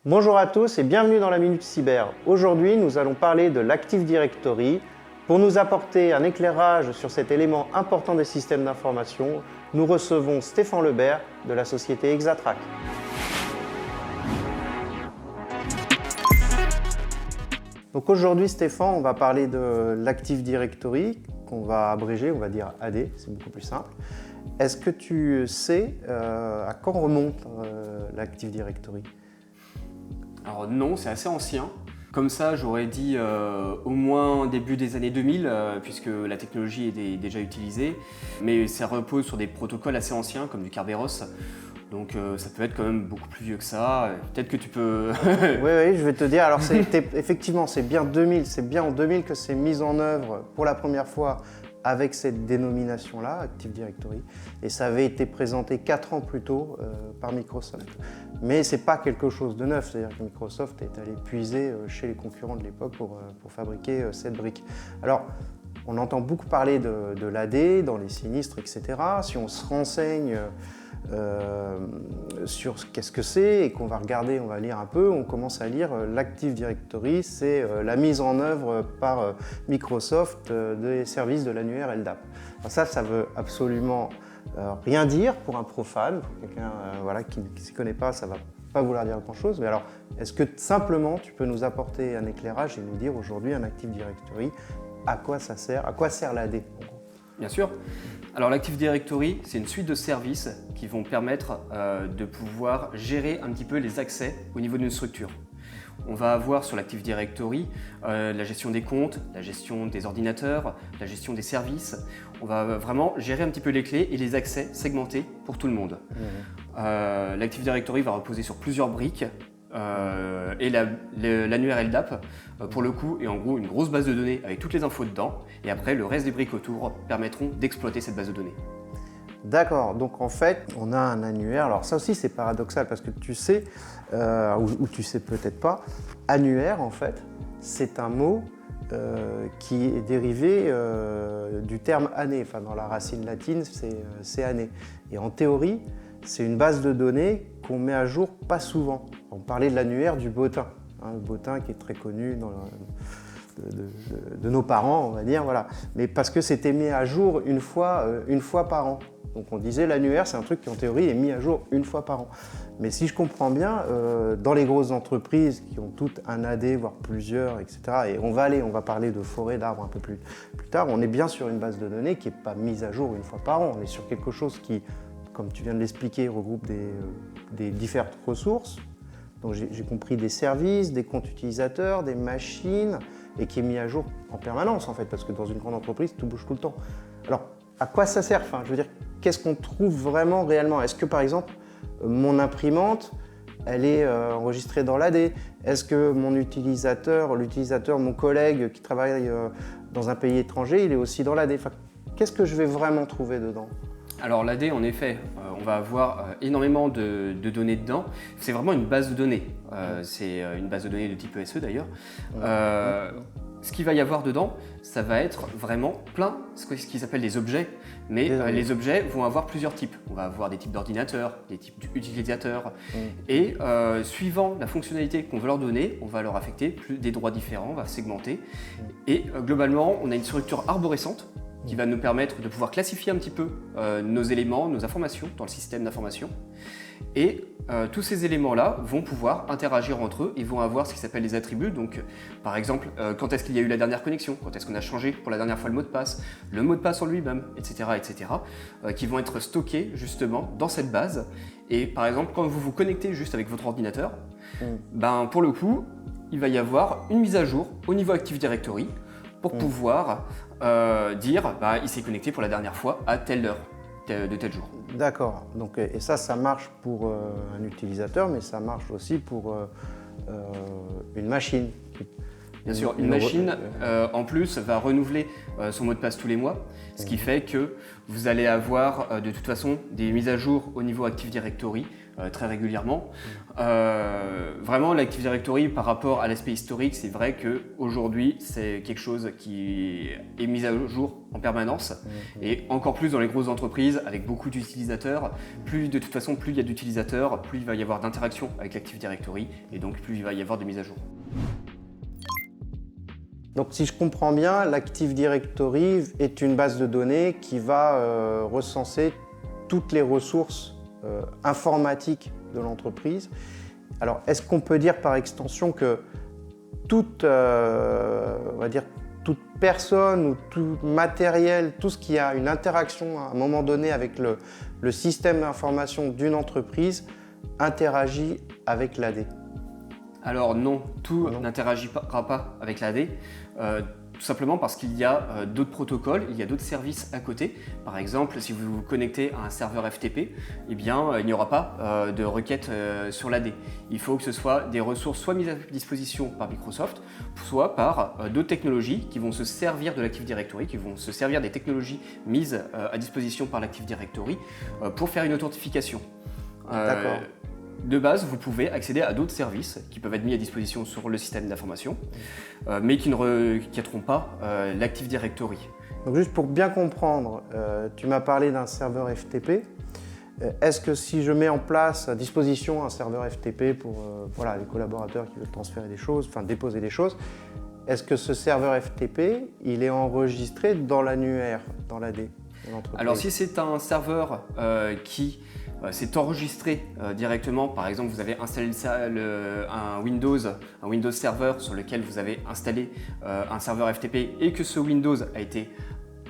Bonjour à tous et bienvenue dans la Minute Cyber. Aujourd'hui, nous allons parler de l'Active Directory. Pour nous apporter un éclairage sur cet élément important des systèmes d'information, nous recevons Stéphane Lebert de la société Exatrack. Donc aujourd'hui, Stéphane, on va parler de l'Active Directory, qu'on va abréger, on va dire AD, c'est beaucoup plus simple. Est-ce que tu sais à quand remonte l'Active Directory ? Alors non, c'est assez ancien. Comme ça, j'aurais dit au moins début des années 2000, puisque la technologie est déjà utilisée. Mais ça repose sur des protocoles assez anciens, comme du Kerberos. Donc ça peut être quand même beaucoup plus vieux que ça. Peut-être que tu peux... Oui, je vais te dire. Alors effectivement, c'est bien 2000. C'est bien en 2000 que c'est mis en œuvre pour la première fois avec cette dénomination-là, Active Directory. Et ça avait été présenté 4 ans plus tôt par Microsoft. Mais ce n'est pas quelque chose de neuf, c'est-à-dire que Microsoft est allé puiser chez les concurrents de l'époque pour fabriquer cette brique. Alors, on entend beaucoup parler de l'AD dans les sinistres, etc. Si on se renseigne sur qu'est-ce que c'est et qu'on va regarder, on va lire un peu, on commence à lire l'Active Directory, c'est la mise en œuvre par Microsoft des services de l'annuaire LDAP. Alors ça veut absolument rien dire pour un profane, pour quelqu'un qui ne s'y connaît pas, ça ne va pas vouloir dire grand-chose. Mais alors, est-ce que simplement tu peux nous apporter un éclairage et nous dire aujourd'hui un Active Directory, à quoi ça sert, à quoi sert l'AD ? Bien sûr. Alors l'Active Directory, c'est une suite de services qui vont permettre de pouvoir gérer un petit peu les accès au niveau d'une structure. On va avoir sur l'Active Directory la gestion des comptes, la gestion des ordinateurs, la gestion des services. On va vraiment gérer un petit peu les clés et les accès segmentés pour tout le monde. L'Active Directory va reposer sur plusieurs briques. Et l'annuaire LDAP, pour le coup, est en gros une grosse base de données avec toutes les infos dedans. Et après, le reste des briques autour permettront d'exploiter cette base de données. D'accord, donc en fait, on a un annuaire. Alors ça aussi, c'est paradoxal parce que tu sais, ou tu sais peut-être pas, annuaire, en fait, c'est un mot qui est dérivé du terme année. Enfin, dans la racine latine, c'est année. Et en théorie, c'est une base de données qu'on met à jour pas souvent. On parlait de l'annuaire du bottin, le bottin qui est très connu de nos parents, on va dire, voilà. Mais parce que c'était mis à jour une fois par an. Donc on disait l'annuaire, c'est un truc qui en théorie est mis à jour une fois par an. Mais si je comprends bien, dans les grosses entreprises qui ont toutes un AD, voire plusieurs, etc., et on va parler de forêt d'arbres un peu plus tard, on est bien sur une base de données qui n'est pas mise à jour une fois par an. On est sur quelque chose qui, comme tu viens de l'expliquer, regroupe des différentes ressources. Donc j'ai compris des services, des comptes utilisateurs, des machines, et qui est mis à jour en permanence en fait, parce que dans une grande entreprise, tout bouge tout le temps. Alors, à quoi ça sert ? Enfin, je veux dire, qu'est-ce qu'on trouve vraiment réellement ? Est-ce que par exemple, mon imprimante, elle est enregistrée dans l'AD ? Est-ce que mon l'utilisateur, mon collègue qui travaille dans un pays étranger, il est aussi dans l'AD ? Enfin, qu'est-ce que je vais vraiment trouver dedans ? Alors l'AD, en effet, on va avoir énormément de données dedans. C'est vraiment une base de données. C'est une base de données de type ESE d'ailleurs. Ce qu'il va y avoir dedans, ça va être vraiment plein, ce qu'ils appellent des objets. Mais les objets vont avoir plusieurs types. On va avoir des types d'ordinateurs, des types d'utilisateurs. Et suivant la fonctionnalité qu'on veut leur donner, on va leur affecter des droits différents, on va segmenter. Et globalement, on a une structure arborescente qui va nous permettre de pouvoir classifier un petit peu nos éléments, nos informations dans le système d'information. Et tous ces éléments-là vont pouvoir interagir entre eux et vont avoir ce qui s'appelle les attributs. Donc, par exemple, quand est-ce qu'il y a eu la dernière connexion, quand est-ce qu'on a changé pour la dernière fois le mot de passe en lui-même, etc., qui vont être stockés justement dans cette base. Et par exemple, quand vous vous connectez juste avec votre ordinateur, pour le coup, il va y avoir une mise à jour au niveau Active Directory pour pouvoir dire il s'est connecté pour la dernière fois à telle heure de tel jour. D'accord. Donc, et ça marche pour un utilisateur, mais ça marche aussi pour une machine. Bien sûr, une machine en plus va renouveler son mot de passe tous les mois, ce qui fait que vous allez avoir de toute façon des mises à jour au niveau Active Directory très régulièrement. Vraiment, l'Active Directory par rapport à l'aspect historique, c'est vrai qu'aujourd'hui, c'est quelque chose qui est mis à jour en permanence et encore plus dans les grosses entreprises avec beaucoup d'utilisateurs. De toute façon, plus il y a d'utilisateurs, plus il va y avoir d'interactions avec l'Active Directory et donc plus il va y avoir de mises à jour. Donc si je comprends bien, l'Active Directory est une base de données qui va recenser toutes les ressources informatiques de l'entreprise. Alors est-ce qu'on peut dire par extension que toute, on va dire, toute personne ou tout matériel, tout ce qui a une interaction à un moment donné avec le système d'information d'une entreprise interagit avec l'AD? Alors non, tout n'interagira pas avec l'AD, tout simplement parce qu'il y a d'autres protocoles, il y a d'autres services à côté. Par exemple, si vous vous connectez à un serveur FTP, eh bien, il n'y aura pas de requête sur l'AD. Il faut que ce soit des ressources soit mises à disposition par Microsoft, soit par d'autres technologies qui vont se servir de l'Active Directory, qui vont se servir des technologies mises à disposition par l'Active Directory pour faire une authentification. D'accord. De base, vous pouvez accéder à d'autres services qui peuvent être mis à disposition sur le système d'information, mais qui ne requêteront pas l'Active Directory. Donc juste pour bien comprendre, tu m'as parlé d'un serveur FTP. Est-ce que si je mets en place à disposition un serveur FTP pour voilà, les collaborateurs qui veulent transférer des choses, enfin déposer des choses, est-ce que ce serveur FTP, il est enregistré dans l'annuaire, dans l'AD de l'entreprise? Alors si c'est un serveur qui c'est enregistré directement. Par exemple, vous avez installé un Windows Server sur lequel vous avez installé un serveur FTP et que ce Windows a été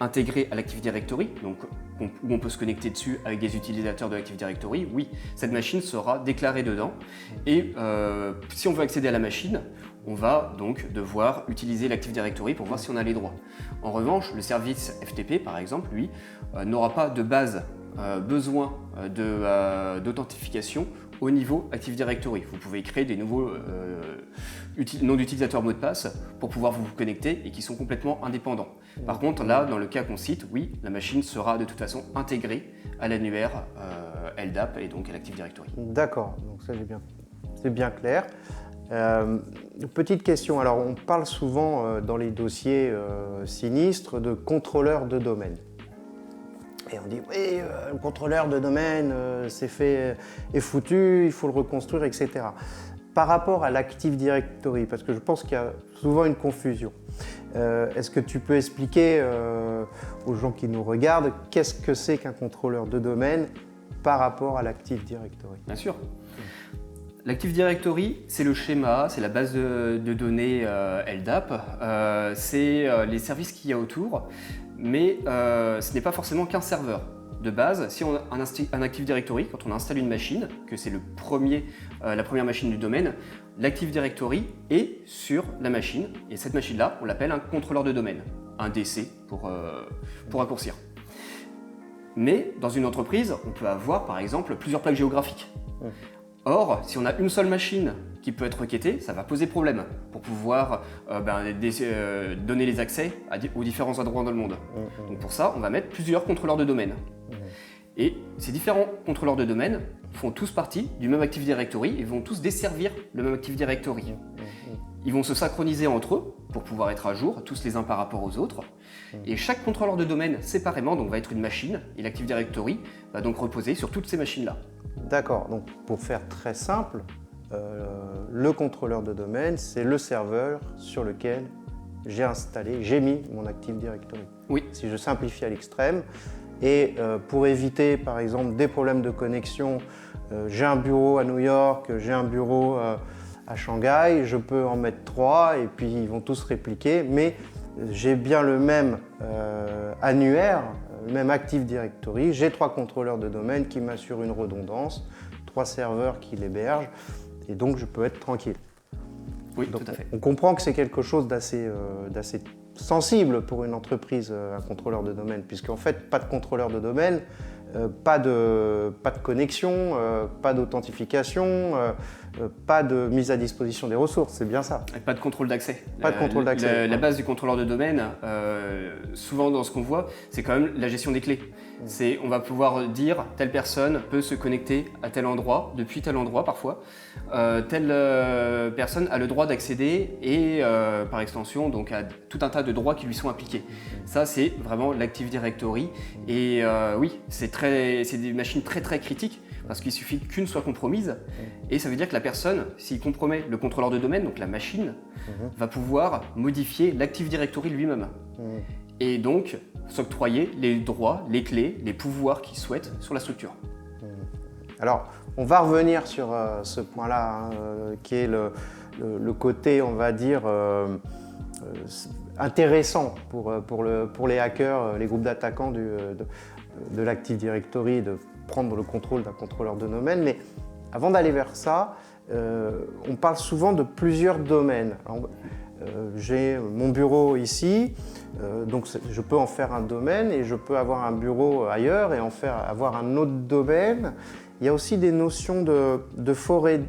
intégré à l'Active Directory, donc où on peut se connecter dessus avec des utilisateurs de l'Active Directory, oui, cette machine sera déclarée dedans. Et si on veut accéder à la machine, on va donc devoir utiliser l'Active Directory pour voir si on a les droits. En revanche, le service FTP, par exemple, lui, n'aura pas de base besoin d'authentification au niveau Active Directory. Vous pouvez créer des nouveaux noms d'utilisateurs mot de passe pour pouvoir vous connecter et qui sont complètement indépendants. Par contre, là, dans le cas qu'on cite, oui, la machine sera de toute façon intégrée à l'annuaire LDAP et donc à l'Active Directory. D'accord, donc ça c'est bien clair. Petite question, alors on parle souvent dans les dossiers sinistres de contrôleurs de domaine. Et on dit, oui, le contrôleur de domaine, c'est fait, est foutu, il faut le reconstruire, etc. Par rapport à l'Active Directory, parce que je pense qu'il y a souvent une confusion, est-ce que tu peux expliquer aux gens qui nous regardent qu'est-ce que c'est qu'un contrôleur de domaine par rapport à l'Active Directory? Bien sûr. L'Active Directory, c'est le schéma, c'est la base de données LDAP, c'est les services qu'il y a autour, mais ce n'est pas forcément qu'un serveur. De base, si on a un Active Directory, quand on installe une machine, que c'est la première machine du domaine, l'Active Directory est sur la machine, et cette machine-là, on l'appelle un contrôleur de domaine, un DC pour raccourcir. Mais dans une entreprise, on peut avoir par exemple plusieurs plaques géographiques. Or, si on a une seule machine qui peut être requêtée, ça va poser problème pour pouvoir donner les accès aux différents endroits dans le monde. Donc pour ça, on va mettre plusieurs contrôleurs de domaine. Et ces différents contrôleurs de domaine font tous partie du même Active Directory et vont tous desservir le même Active Directory. Ils vont se synchroniser entre eux pour pouvoir être à jour, tous les uns par rapport aux autres. Et chaque contrôleur de domaine séparément donc, va être une machine et l'Active Directory va donc reposer sur toutes ces machines-là. D'accord, donc pour faire très simple, le contrôleur de domaine, c'est le serveur sur lequel j'ai mis mon Active Directory. Oui. Si je simplifie à l'extrême, et pour éviter par exemple des problèmes de connexion, j'ai un bureau à New York, j'ai un bureau à Shanghai, je peux en mettre 3 et puis ils vont tous répliquer, mais j'ai bien le même annuaire, le même Active Directory, j'ai 3 contrôleurs de domaine qui m'assurent une redondance, 3 serveurs qui l'hébergent, et donc je peux être tranquille. Oui, donc, tout à fait. On comprend que c'est quelque chose d'assez sensible pour une entreprise, un contrôleur de domaine, puisqu'en fait, pas de contrôleur de domaine, pas de connexion, pas d'authentification, pas de mise à disposition des ressources, c'est bien ça. Et pas de contrôle d'accès. Pas de contrôle d'accès. La base du contrôleur de domaine, souvent dans ce qu'on voit, c'est quand même la gestion des clés. On va pouvoir dire telle personne peut se connecter à tel endroit, depuis tel endroit parfois. Telle personne a le droit d'accéder et par extension donc à tout un tas de droits qui lui sont appliqués. Ça c'est vraiment l'Active Directory et oui, c'est des machines très critiques parce qu'il suffit qu'une soit compromise et ça veut dire que la personne, s'il compromet le contrôleur de domaine, donc la machine, va pouvoir modifier l'Active Directory lui-même. Et donc s'octroyer les droits, les clés, les pouvoirs qu'il souhaite sur la structure. Alors, on va revenir sur ce point-là, qui est le côté, on va dire, intéressant pour les hackers, les groupes d'attaquants de l'Active Directory, de prendre le contrôle d'un contrôleur de domaine. Mais avant d'aller vers ça, on parle souvent de plusieurs domaines. Alors, j'ai mon bureau ici, donc je peux en faire un domaine et je peux avoir un bureau ailleurs et avoir un autre domaine. Il y a aussi des notions de forêt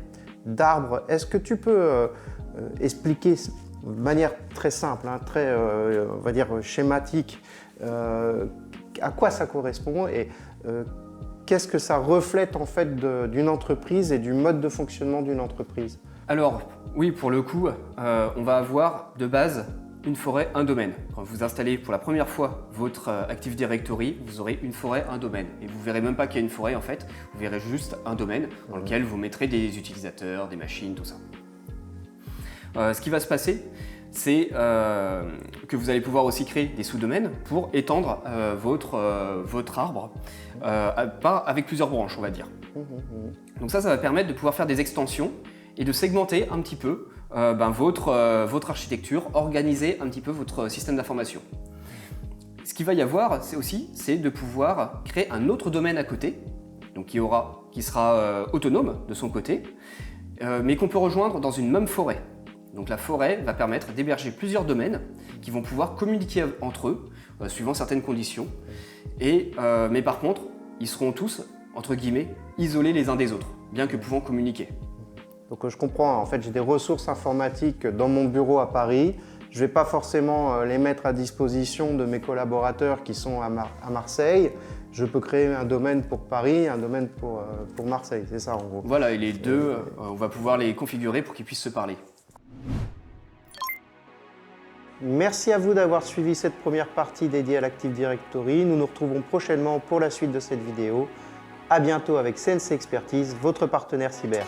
d'arbres. Est-ce que tu peux expliquer de manière très simple, hein, très on va dire schématique, à quoi ça correspond et qu'est-ce que ça reflète en fait d'une entreprise et du mode de fonctionnement d'une entreprise? Alors, oui, pour le coup, on va avoir de base une forêt, un domaine. Quand vous installez pour la première fois votre Active Directory, vous aurez une forêt, un domaine. Et vous ne verrez même pas qu'il y a une forêt en fait, vous verrez juste un domaine dans lequel vous mettrez des utilisateurs, des machines, tout ça. Ce qui va se passer, c'est que vous allez pouvoir aussi créer des sous-domaines pour étendre votre arbre avec plusieurs branches, on va dire. Donc ça va permettre de pouvoir faire des extensions et de segmenter un petit peu votre architecture, organiser un petit peu votre système d'information. Ce qu'il va y avoir, c'est de pouvoir créer un autre domaine à côté, donc qui sera autonome de son côté, mais qu'on peut rejoindre dans une même forêt. Donc la forêt va permettre d'héberger plusieurs domaines qui vont pouvoir communiquer entre eux, suivant certaines conditions, mais par contre, ils seront tous, entre guillemets, isolés les uns des autres, bien que pouvant communiquer. Donc je comprends, en fait j'ai des ressources informatiques dans mon bureau à Paris, je ne vais pas forcément les mettre à disposition de mes collaborateurs qui sont à Marseille, je peux créer un domaine pour Paris, un domaine pour Marseille, c'est ça en gros. Voilà, et les deux, on va pouvoir les configurer pour qu'ils puissent se parler. Merci à vous d'avoir suivi cette première partie dédiée à l'Active Directory. Nous nous retrouvons prochainement pour la suite de cette vidéo. À bientôt avec CNC Expertise, votre partenaire cyber.